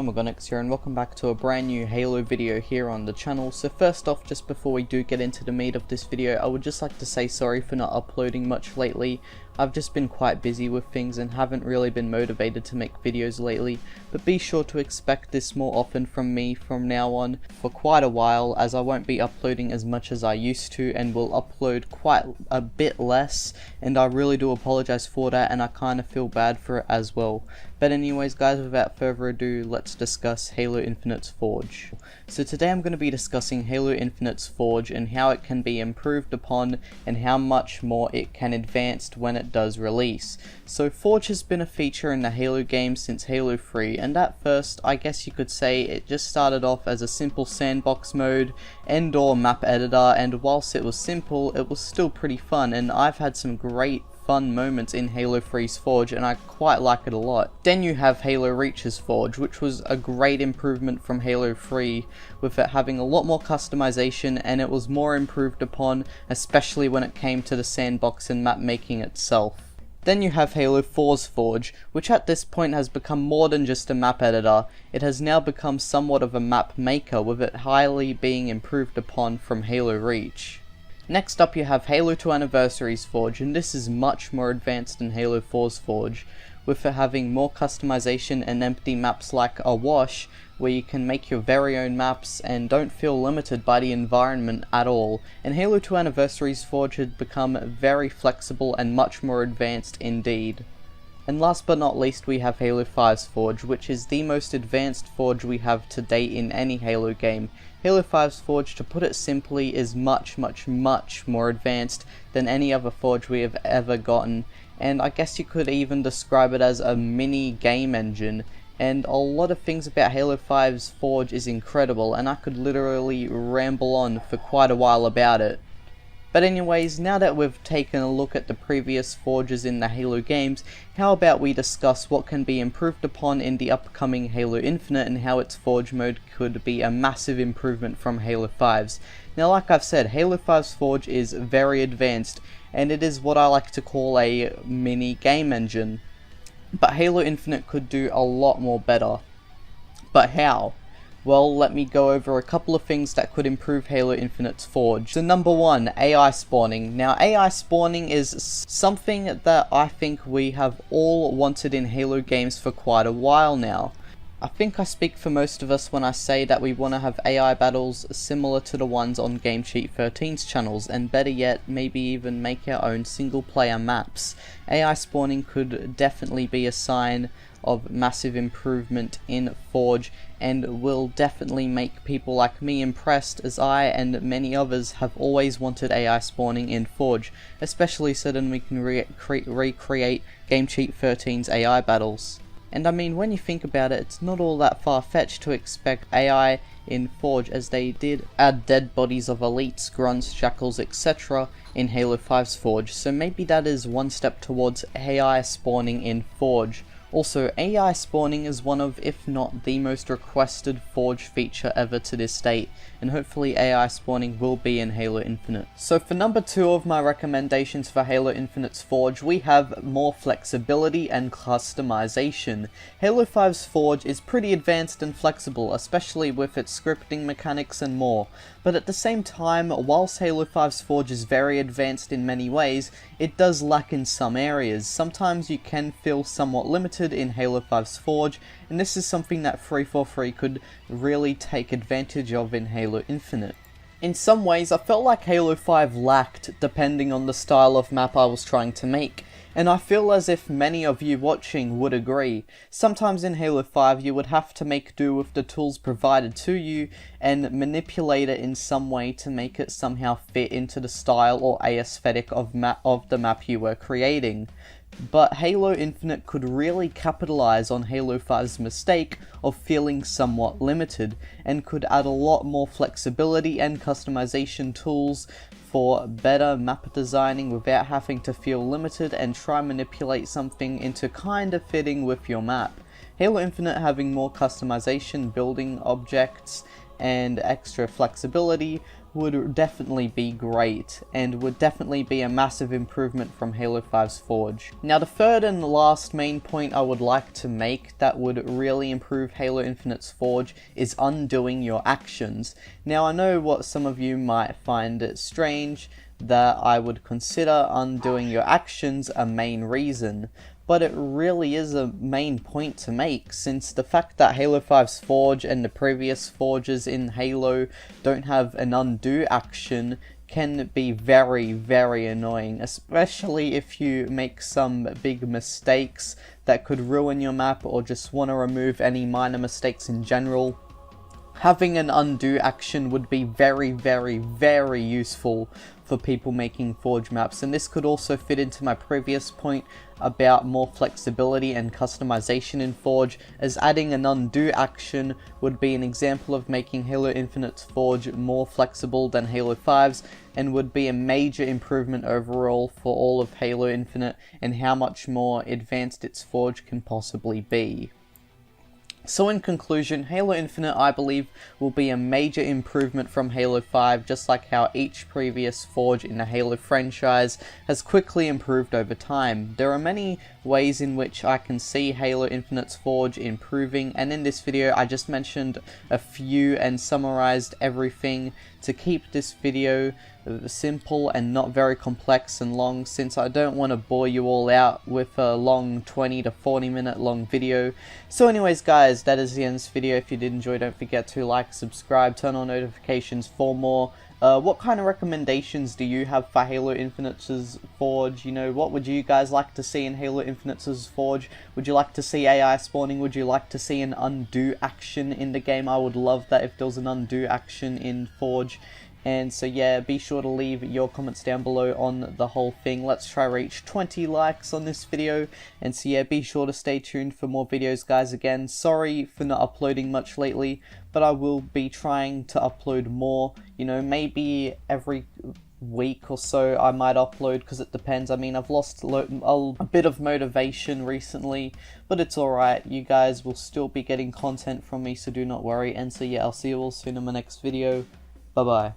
Omogonix here, and welcome back to a brand new Halo video here on the channel. So first off, just before we do get into the meat of this video, I would just like to say sorry for not uploading much lately. I've just been quite busy with things and haven't really been motivated to make videos lately, but be sure to expect this more often from me from now on for quite a while, as I won't be uploading as much as I used to and will upload quite a bit less, and I really do apologize for that, and I kind of feel bad for it as well. But anyways guys, without further ado, let's discuss Halo Infinite's Forge. So today I'm going to be discussing Halo Infinite's Forge and how it can be improved upon and how much more it can advance when it does release. So Forge has been a feature in the Halo games since Halo 3, and at first I guess you could say it just started off as a simple sandbox mode and or map editor, and whilst it was simple, it was still pretty fun, and I've had some great fun moments in Halo 3's Forge, and I quite like it a lot. Then you have Halo Reach's Forge, which was a great improvement from Halo 3, with it having a lot more customization, and it was more improved upon, especially when it came to the sandbox and map making itself. Then you have Halo 4's Forge, which at this point has become more than just a map editor. It has now become somewhat of a map maker, with it highly being improved upon from Halo Reach. Next up you have Halo 2 Anniversary's Forge, and this is much more advanced than Halo 4's Forge, with it having more customization and empty maps like a wash, where you can make your very own maps and don't feel limited by the environment at all. And Halo 2 Anniversary's Forge had become very flexible and much more advanced indeed. And last but not least, we have Halo 5's Forge, which is the most advanced Forge we have to date in any Halo game. Halo 5's Forge, to put it simply, is much more advanced than any other Forge we have ever gotten, and I guess you could even describe it as a mini game engine. And a lot of things about Halo 5's Forge is incredible, and I could literally ramble on for quite a while about it. But anyways, now that we've taken a look at the previous Forges in the Halo games, how about we discuss what can be improved upon in the upcoming Halo Infinite and how its Forge mode could be a massive improvement from Halo 5's. Now like I've said, Halo 5's Forge is very advanced, and it is what I like to call a mini game engine. But Halo Infinite could do a lot more better. But how? Well, let me go over a couple of things that could improve Halo Infinite's Forge. So number one, AI spawning. Now AI spawning is something that I think we have all wanted in Halo games for quite a while now. I think I speak for most of us when I say that we want to have AI battles similar to the ones on Game Cheat 13's channels, and better yet, maybe even make our own single player maps. AI spawning could definitely be a sign of massive improvement in Forge, and will definitely make people like me impressed, as I and many others have always wanted AI spawning in Forge, especially so then we can recreate Game Cheat 13's AI battles. And I mean, when you think about it, it's not all that far-fetched to expect AI in Forge, as they did add dead bodies of elites, grunts, shackles, etc. in Halo 5's Forge, so maybe that is one step towards AI spawning in Forge. Also, AI spawning is one of, if not the most requested Forge feature ever to this date, and hopefully AI spawning will be in Halo Infinite. So for number 2 of my recommendations for Halo Infinite's Forge, we have more flexibility and customization. Halo 5's Forge is pretty advanced and flexible, especially with its scripting mechanics and more, but at the same time, whilst Halo 5's Forge is very advanced in many ways, it does lack in some areas. Sometimes you can feel somewhat limited in Halo 5's Forge, and this is something that 343 could really take advantage of in Halo Infinite. In some ways, I felt like Halo 5 lacked, depending on the style of map I was trying to make, and I feel as if many of you watching would agree. Sometimes in Halo 5 you would have to make do with the tools provided to you and manipulate it in some way to make it somehow fit into the style or aesthetic of the map you were creating. But Halo Infinite could really capitalize on Halo 5's mistake of feeling somewhat limited, and could add a lot more flexibility and customization tools for better map designing without having to feel limited and try and manipulate something into kind of fitting with your map. Halo Infinite having more customization, building objects, and extra flexibility would definitely be great and would definitely be a massive improvement from Halo 5's Forge. Now the third and last main point I would like to make that would really improve Halo Infinite's Forge is undoing your actions. Now I know what some of you might find it strange that I would consider undoing your actions a main reason, but it really is a main point to make, since the fact that Halo 5's Forge and the previous Forges in Halo don't have an undo action can be very, very annoying, especially if you make some big mistakes that could ruin your map or just want to remove any minor mistakes in general. Having an undo action would be very, very, very useful for people making Forge maps, and this could also fit into my previous point about more flexibility and customization in Forge, as adding an undo action would be an example of making Halo Infinite's Forge more flexible than Halo 5's, and would be a major improvement overall for all of Halo Infinite and how much more advanced its Forge can possibly be. So in conclusion, Halo Infinite I believe will be a major improvement from Halo 5, just like how each previous Forge in the Halo franchise has quickly improved over time. There are many ways in which I can see Halo Infinite's Forge improving, and in this video I just mentioned a few and summarized everything to keep this video simple and not very complex and long, since I don't want to bore you all out with a long 20 to 40 minute long video. So anyways guys, that is the end of this video. If you did enjoy, don't forget to like, subscribe, turn on notifications for more. What kind of recommendations do you have for Halo Infinite's Forge? You know, what would you guys like to see in Halo Infinite's Forge? Would you like to see AI spawning? Would you like to see an undo action in the game? I would love that if there was an undo action in Forge. And so yeah, be sure to leave your comments down below on the whole thing. Let's try reach 20 likes on this video. And so yeah, be sure to stay tuned for more videos guys. Again, sorry for not uploading much lately, but I will be trying to upload more. You know, maybe every week or so I might upload, because it depends. I mean, I've lost a bit of motivation recently, but it's alright. You guys will still be getting content from me, so do not worry. And so yeah, I'll see you all soon in my next video. Bye bye.